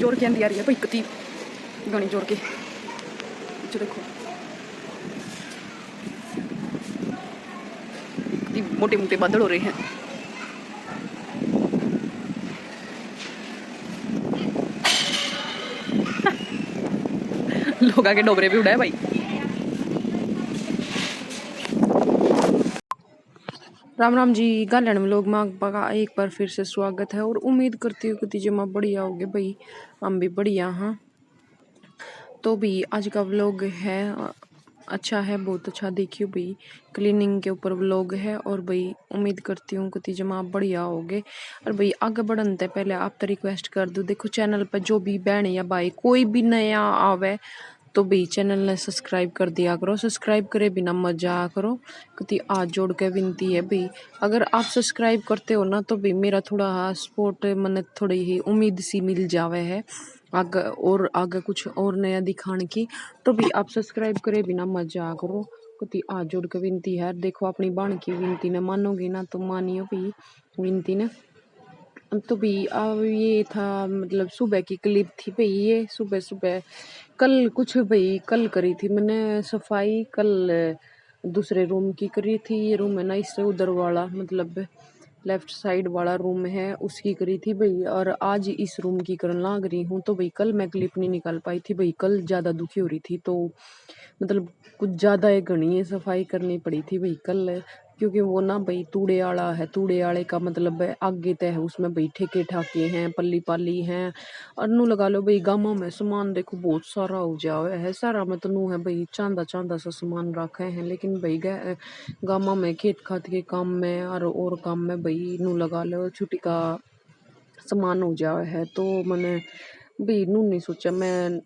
जोर के आंदी आ रही है भाई, कती गानी जोर के। जो देखो कती मोटे मोटे बादल हो रहे हैं। लोग आके डोबरे भी उड़ाए भाई। राम राम जी, गालन में लोग मांग पका एक बार फिर से स्वागत है और उम्मीद करती हूँ कि तीजे बढ़िया होगे भाई। हम भी बढ़िया हाँ। तो भी आज का व्लॉग है अच्छा है, बहुत अच्छा देखियो भाई। क्लीनिंग के ऊपर व्लॉग है और भाई उम्मीद करती हूँ कि तीजे बढ़िया होगे। और भाई आगे बढ़ने से पहले आप तो रिक्वेस्ट कर दो, देखो चैनल पर जो भी बहन या भाई कोई भी नया आवे तो भाई चैनल ने सब्सक्राइब कर दिया करो। सब्सक्राइब करे बिना मत जाया करो, क्योंकि आज जोड़ के विनती है भाई, अगर आप सब्सक्राइब करते हो ना तो भाई मेरा थोड़ा सपोर्ट मन थोड़ी ही उम्मीद सी मिल जावे है आगे, और आगे कुछ और नया दिखाने की। तो भी आप सब्सक्राइब करे बिना मत जाया करो, क्योंकि आज जोड़ के विनती है। देखो अपनी बहन की विनती ने मानोगे ना तो मानियो भाई विनती ने। तो भी अब ये था मतलब सुबह की क्लिप थी भाई, ये सुबह सुबह कल कुछ भाई कल करी थी मैंने सफाई। कल दूसरे रूम की करी थी, ये रूम है ना इससे उधर वाला मतलब लेफ्ट साइड वाला रूम है उसकी करी थी भाई, और आज इस रूम की करने लाग रही हूँ। तो भाई कल मैं क्लिप नहीं निकाल पाई थी भाई, कल ज़्यादा दुखी हो रही थी तो मतलब कुछ ज़्यादा एक घनी सफाई करनी पड़ी थी भाई कल, क्योंकि वो ना भाई तूड़े आला है। तूड़े आले का मतलब है आगे तय है, उसमें भाई ठेके ठाके हैं, पल्ली पाली हैं, और नू लगा लो भाई गाँव में सामान देखो बहुत सारा हो जाए है। सारा में तो नू है भाई चांदा चांदा सा सामान रखे हैं, लेकिन भाई गाँव में खेत खात के काम में और काम में भाई नू लगा लो छुट्टी का सामान हो जाए है। तो मैंने भाई नू नहीं सोचा, मैं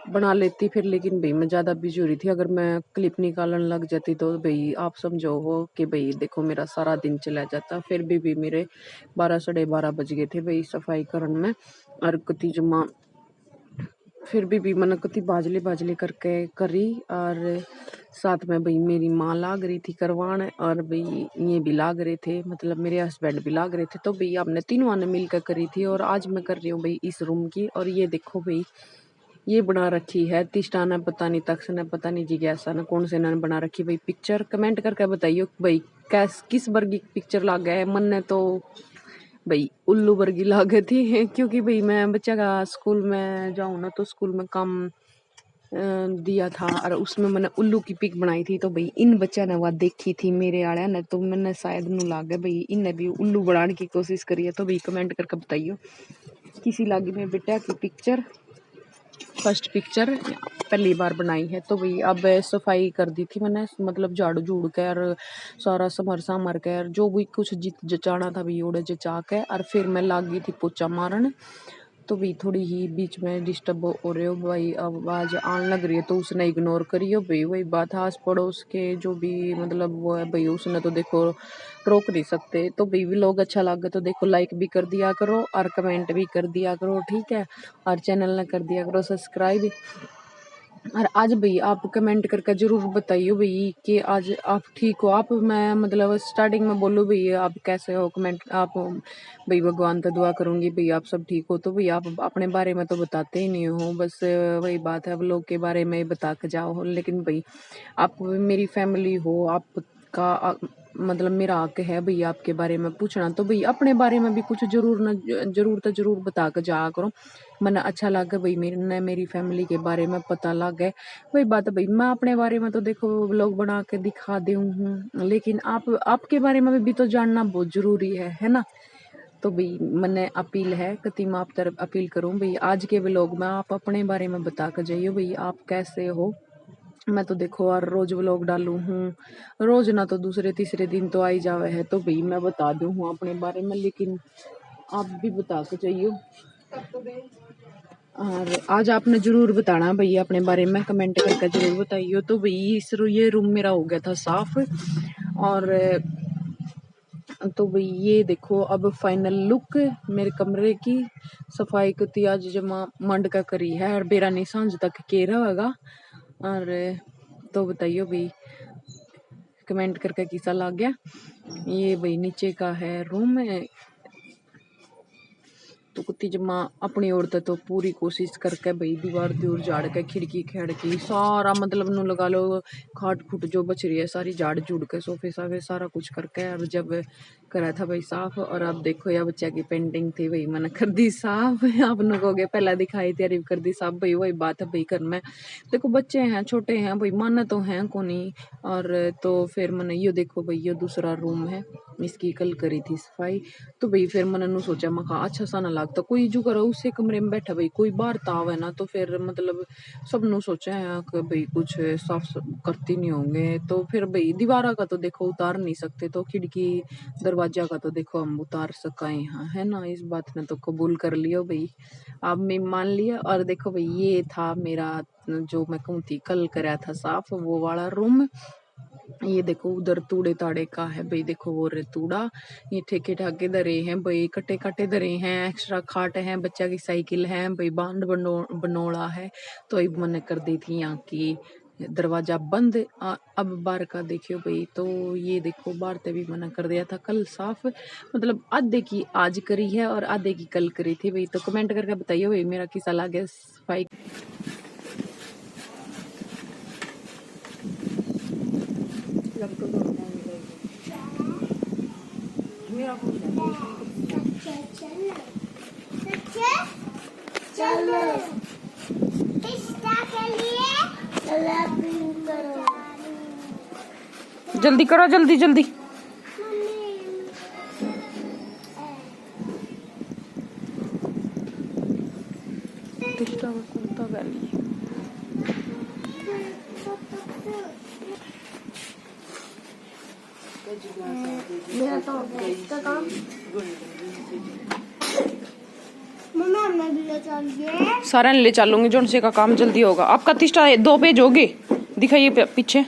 बना लेती फिर, लेकिन भाई मैं ज़्यादा बिजी हो रही थी। अगर मैं क्लिप निकालने लग जाती तो भाई आप समझो हो कि भाई देखो मेरा सारा दिन चला जाता। फिर भी मेरे 12 साढ़े 12 बज गए थे भाई सफाई करने में। और कति जमा फिर भी मैंने कति बाजले बाजले करके करी, और साथ में भाई मेरी माँ लाग रही थी करवान, और भाई ये भी लाग रहे थे मतलब मेरे हस्बैंड भी लाग रहे थे। तो भाई हमने तीनों ने मिलकर करी थी, और आज मैं कर रही हूँ भाई इस रूम की। और ये देखो भाई ये बना रखी है तिष्टा ने, पता नहीं तक्ष ने, पता नहीं जिज्ञासा ने, कौन से ने बना रखी भाई पिक्चर। कमेंट करके बताइयो भाई किस वर्ग की पिक्चर लाग गया है। मन ने तो भाई उल्लू वर्गी लागे थी, क्योंकि भाई मैं बच्चा का स्कूल में जाऊँ ना तो स्कूल में काम दिया था और उसमें मैंने उल्लू की पिक बनाई थी। तो भाई इन बच्चा ने वह देखी थी मेरे आड़े ने, तो मैंने शायद नू लागे भाई इनने भी उल्लू बनाने की कोशिश करी है। तो भाई कमेंट करके बताइयो किसी लागी में बेटा की पिक्चर, फर्स्ट पिक्चर पहली बार बनाई है। तो भाई अब सफाई कर दी थी मैंने, मतलब झाड़ू झूड़ के और सारा समर सामर के और जो भी कुछ जचाना था भी ओड़े जचा के, और फिर मैं लाग गई थी पोचा मारन। तो भी थोड़ी ही बीच में डिस्टर्ब हो रहे हो भाई, आवाज आने लग रही है तो उसने इग्नोर करियो भाई। वही बात आस पड़ोस के जो भी मतलब वो है भाई, उसने तो देखो रोक नहीं सकते। तो भाई व्लॉग अच्छा लगे तो देखो लाइक भी कर दिया करो और कमेंट भी कर दिया करो, ठीक है। और चैनल ने कर दिया करो सब्सक्राइब। और आज भाई आप कमेंट करके जरूर बताइए भाई कि आज आप ठीक हो। आप मैं मतलब स्टार्टिंग में बोलूँ भाई आप कैसे हो, कमेंट आप भाई भगवान तो दुआ करूंगी भाई आप सब ठीक हो। तो भाई आप अपने बारे में तो बताते ही नहीं हो, बस वही बात है लोग के बारे में बता के जाओ। लेकिन भाई आप मेरी फैमिली हो, आपका मतलब मेरा हक है भाई आपके बारे में पूछना। तो भाई अपने बारे में भी कुछ जरूर बता के जाया करो, मन अच्छा लगे भाई मेरी फैमिली के बारे में पता लगे। वही बात है भाई मैं अपने बारे में तो देखो व्लॉग बना के दिखा दे हूँ, लेकिन आप आपके बारे में भी तो जानना बहुत जरूरी है ना। तो भाई मैंने अपील है कि मैं आप तरफ अपील करूँ भाई आज के व्लॉग में आप अपने बारे में बता कर जाइए भाई आप कैसे हो। मैं तो देखो और रोज व्लॉग डालू हूँ, रोज ना तो दूसरे तीसरे दिन तो आई जावे है। तो भाई मैं बता दूँ हूँ अपने बारे में, लेकिन आप भी बता के चाहिए। और आज आपने जरूर बताना भैया अपने बारे में, कमेंट करके जरूर बताइए। तो भाई ये रूम मेरा हो गया था साफ, और तो भाई ये देखो अब फाइनल लुक मेरे कमरे की सफाई की आज जमा मंड का करी है, और बेरा नहीं सांझ तक के रहेगा। और तो बताइए भाई कमेंट करके कैसा लग गया। ये भाई नीचे का है रूम है, तो कुत्ती जब माँ अपनी ओर तो पूरी कोशिश करके भाई दीवार दूर झाड़ के खिड़की खिड़की सारा मतलब नु लगा लो खाट खुट जो बच रही है सारी झाड़ झुड़ के सोफे साफे सारा कुछ करके और जब करा था भाई साफ। और अब देखो या बच्चा की पेंटिंग थी भाई मैंने कर दी साफ। आप लोगों पहला दिखाई तैयारी कर दी साफ भाई वही बात है भाई घर में देखो बच्चे हैं छोटे हैं भाई माना तो हैं को नहीं। और तो फिर मैंने ये देखो भाई ये दूसरा रूम है इसकी कल करी थी सफाई। तो भाई फिर मैंने नु सोचा मैं कहा अच्छा सा ना लगता कोई जो करो उसी कमरे में बैठा भाई कोई बाहर ताव है ना तो फिर मतलब सब नु सोचा है कि भाई कुछ साफ करती नहीं होंगे। तो फिर भाई दीवारा का तो देखो उतार नहीं सकते तो खिड़की दरवाजा का तो देखो हम उतार सका यहाँ है ना। इस बात ने तो कबूल कर लियो भाई अब मैं मान लिया। और देखो भाई ये था मेरा जो मैं कहूँ थी कल करा था साफ वो वाला रूम। ये देखो उधर तूड़े ताड़े का है भाई देखो वो रे तूड़ा ये ठेके ठाके धरे हैं भाई कटे कटे धरे हैं एक्स्ट्रा खाट है बच्चा की साइकिल है भाई बांध बनोड़ा है। तो अब मैंने कर दी थी यहाँ की दरवाजा बंद। अब बाहर का देखियो भाई तो ये देखो बाहर ते भी मना कर दिया था कल साफ मतलब आधे की आज करी है और आधे की कल करी थी भाई। तो कमेंट करके बताइए भाई मेरा किसा लगे सफाई। जल्दी करो जल्दी जल्दी मेरा तो इसका काम सारा ले चलूंगी जोन से का काम जल्दी होगा। आपका तिष्टा 2 पेज हो गए दिखाइए पीछे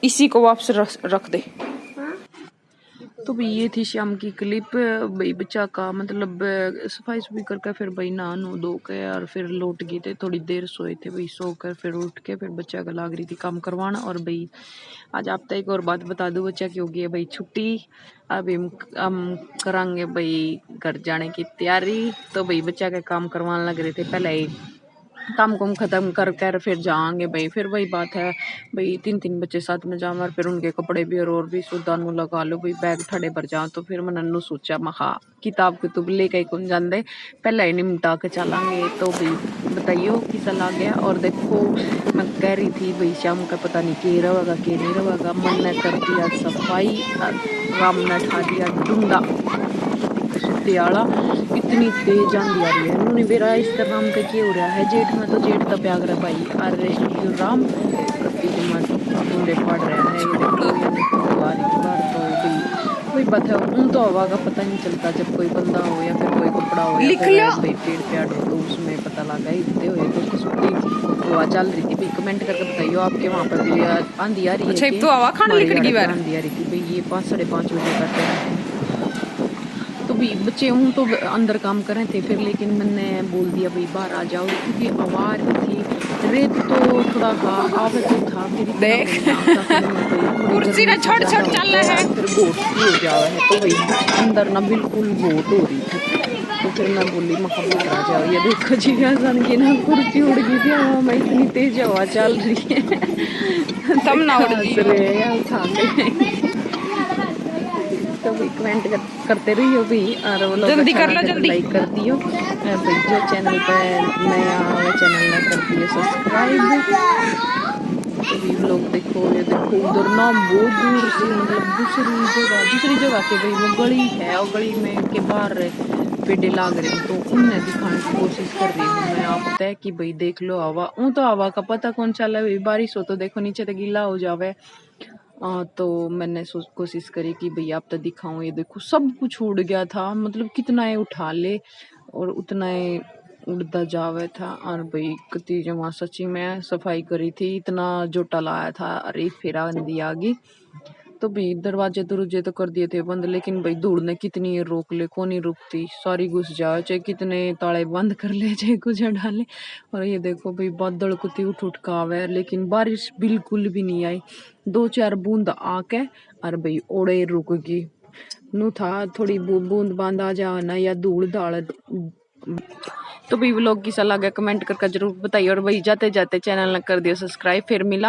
इसी को वापस रख दे। तो भाई ये थी शाम की क्लिप भाई बच्चा का मतलब सफाई सफाई करके फिर भाई नहा नो धो के और फिर लौट गए थे थोड़ी देर सोए थे भाई सो कर फिर उठ के फिर बच्चा का लाग रही थी काम करवाना। और भाई आज आप एक और बात बता दूं बच्चा की होगी है भाई छुट्टी अब हम करांगे भाई घर जाने की तैयारी। तो भाई बच्चा के काम करवाने लग रहे थे पहले ही काम कुम खत्म कर कर फिर जाएंगे भाई। फिर वही बात है भाई 3 बच्चे साथ में जाऊँ और फिर उनके कपड़े भी और भी सुदानू लगा लो भाई बैग ठड़े भर जाओ। तो फिर मैंने नन्नू सोचा महा किताब कुतुब लेके कौन जाते पहले ही निमटा के चलांगे। तो भाई बताइयो किसा लग गया। और देखो मैं कह रही थी भाई शाम का पता नहीं के रहेगा के नहीं रहेगा मन ने कर दिया सफाई राम ने ठा दिया डूंगा सुतियाला इतनी तेज आंधी आ रही है उन्होंने बेरा इस तरह राम का क्या हो रहा है जेठ में तो जेठ का प्याग रहा भाई और रेस्क्यू राम प्रति ढूंढे पड़ रहा है। ये देखो बार तो भाई बात है उन तो हवा का पता नहीं चलता जब कोई बंदा हो या फिर कोई कपड़ा हो या फिर भाई पेड़ प्याड़ हो तो उसमें पता लगा इतने हुए तो उसकी सुट्टी हवा चल रही थी भाई। कमेंट करके बताइए आपके वहाँ पर भी आंधी आ रही है तो हवा खाने आंधी आ रही थी भाई। ये 5 साढ़े 5 बजे का टाइम है तो भी बच्चे हूँ तो अंदर काम कर रहे थे फिर लेकिन मैंने बोल दिया भाई बाहर आ जाओ क्योंकि आवाज थी रेत तो थोड़ा आवे तो था फिर देख कुर्सी ना छोड़ छोड़ चल रहा है फिर गोट हो जावा है तो भाई अंदर ना बिल्कुल गोट हो रही थी। तो फिर मैं बोली मखा बाहर आ जाओ ये देखो जी आसान की ना कुर्सी उड़ गई थी हवा में इतनी तेज हवा चल रही है तब ना उड़ रही उठा तो भी कमेंट करते रहियो भी और वो लोग जल्दी कर लो जल्दी लाइक कर दियो भाई जो चैनल पे नया वाला चैनल ने कर दियो सब्सक्राइब। तो भी लोग देखो ये देखो उधर ना बहुत दूर से मतलब दूसरी जगह के भाई वो गली है और गली में के बाहर पेड़े लाग रहे हैं तो उन्हें दिखाने की कोशिश कर रही हूँ मैं आप तय कि भाई देख लो हवा तो हवा का पता कौन चला है बारिश हो तो देखो नीचे तो गीला हो जावे। तो मैंने कोशिश करी कि भाई आप तो दिखाऊं ये देखो सब कुछ उड़ गया था मतलब कितना है उठा ले और उतना ही उड़ता जावे था। और भाई कति जमा सच्ची में सफाई करी थी इतना जोटा लाया था अरे फिर आंधी आ गई। तो भाई दरवाजे दरुजे तो कर दिए थे बंद लेकिन भाई धूड़ ने कितनी रोक ले को नहीं रुकती सारी घुस जाए चाहे कितने ताले बंद कर ले चाहे कुछ डाले। और ये देखो भाई बादल कुत्ती उठ उठ का आवे लेकिन बारिश बिल्कुल भी नहीं आई 2-4 बूंद आके और भाई ओड़े रुक गई नु था थोड़ी बूंद बांद आ जाना या धूल धाड़। तो भी व्लॉग कैसा लगा कमेंट करके जरूर बताइए और भाई जाते जाते चैनल कर दियो सब्सक्राइब। फिर मिला